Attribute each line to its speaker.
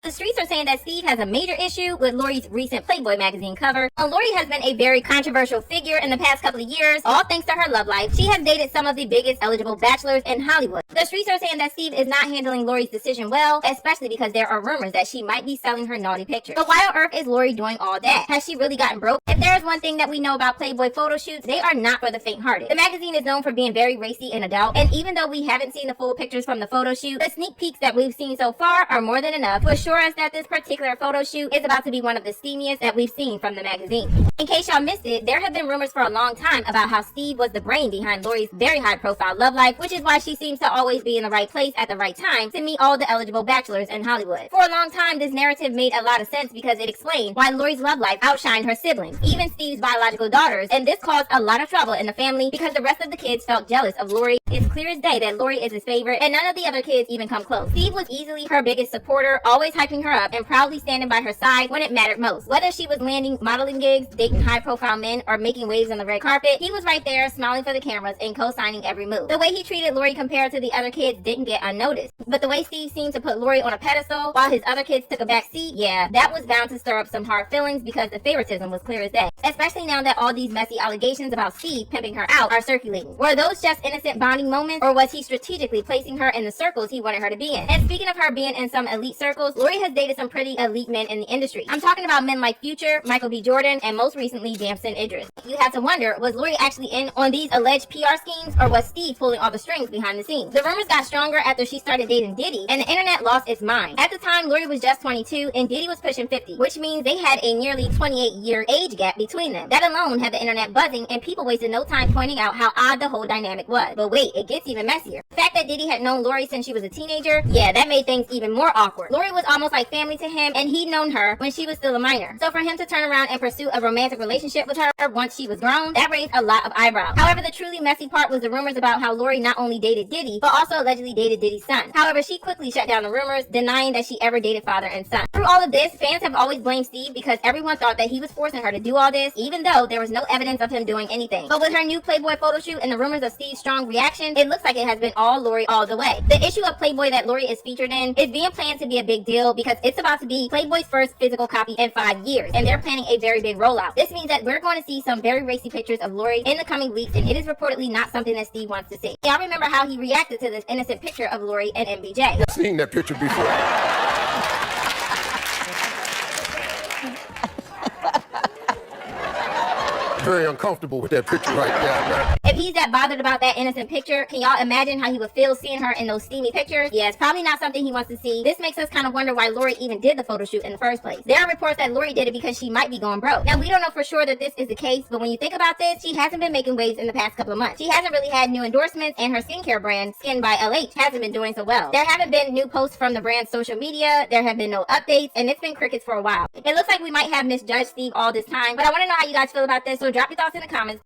Speaker 1: The streets are saying that Steve has a major issue with Lori's recent Playboy magazine cover. Now, Lori has been a very controversial figure in the past couple of years, all thanks to her love life. She has dated some of the biggest eligible bachelors in Hollywood. The streets are saying that Steve is not handling Lori's decision well, especially because there are rumors that she might be selling her naughty pictures. But why on earth is Lori doing all that? Has she really gotten broke? If there is one thing that we know about Playboy photo shoots, they are not for the faint-hearted. The magazine is known for being very racy and adult, and even though we haven't seen the full pictures from the photo shoot, the sneak peeks that we've seen so far are more than enough to assure us that this particular photo shoot is about to be one of the steamiest that we've seen from the magazine. In case y'all missed it, there have been rumors for a long time about how Steve was the brain behind Lori's very high-profile love life, which is why she seems to always be in the right place at the right time to meet all the eligible bachelors in Hollywood. For a long time, this narrative made a lot of sense because it explained why Lori's love life outshined her siblings, even Steve's biological daughters, and this caused a lot of trouble in the family because the rest of the kids felt jealous of Lori. It's clear as day that Lori is his favorite, and none of the other kids even come close. Steve was easily her biggest supporter, always hyping her up and proudly standing by her side when it mattered most. Whether she was landing modeling gigs, dating high-profile men, or making waves on the red carpet, he was right there smiling for the cameras and co-signing every move. The way he treated Lori compared to the other kids didn't get unnoticed, but the way Steve seemed to put Lori on a pedestal while his other kids took a back seat, yeah, that was bound to stir up some hard feelings because the favoritism was clear as day, especially now that all these messy allegations about Steve pimping her out are circulating. Were those just innocent bonding moments, or was he strategically placing her in the circles he wanted her to be in? And speaking of her being in some elite circles, Lori has dated some pretty elite men in the industry. I'm talking about men like Future, Michael B. Jordan, and most recently Damson Idris. You have to wonder, was Lori actually in on these alleged PR schemes, or was Steve pulling all the strings behind the scenes? The rumors got stronger after she started dating Diddy, and the internet lost its mind. At the time, Lori was just 22 and Diddy was pushing 50, which means they had a nearly 28-year age gap between them. That alone had the internet buzzing, and people wasted no time pointing out how odd the whole dynamic was. But wait, it gets even messier. The fact that Diddy had known Lori since she was a teenager, yeah, that made things even more awkward. Lori was almost like family to him, and he'd known her when she was still a minor. So for him to turn around and pursue a romantic relationship with her once she was grown, that raised a lot of eyebrows. However, the truly messy part was the rumors about how Lori not only dated Diddy, but also allegedly dated Diddy's son. However, she quickly shut down the rumors, denying that she ever dated father and son. Through all of this, fans have always blamed Steve because everyone thought that he was forcing her to do all this, even though there was no evidence of him doing anything. But with her new Playboy photo shoot and the rumors of Steve's strong reaction, it looks like it has been all Lori all the way. The issue of Playboy that Lori is featured in is being planned to be a big deal because it's about to be Playboy's first physical copy in 5 years, and they're planning a very big rollout. This means that we're going to see some very racy pictures of Lori in the coming weeks, and it is reportedly not something that Steve wants to see. Y'all remember how he reacted to this innocent picture of Lori and MBJ.
Speaker 2: I've seen that picture before. Very uncomfortable with that picture right there, man.
Speaker 1: If he's that bothered about that innocent picture, can y'all imagine how he would feel seeing her in those steamy pictures? Yeah, it's probably not something he wants to see. This makes us kind of wonder why Lori even did the photo shoot in the first place. There are reports that Lori did it because she might be going broke. Now, we don't know for sure that this is the case, but when you think about this, she hasn't been making waves in the past couple of months. She hasn't really had new endorsements, and her skincare brand, Skin by LH, hasn't been doing so well. There haven't been new posts from the brand's social media, there have been no updates, and it's been crickets for a while. It looks like we might have misjudged Steve all this time, but I want to know how you guys feel about this, so drop your thoughts in the comments.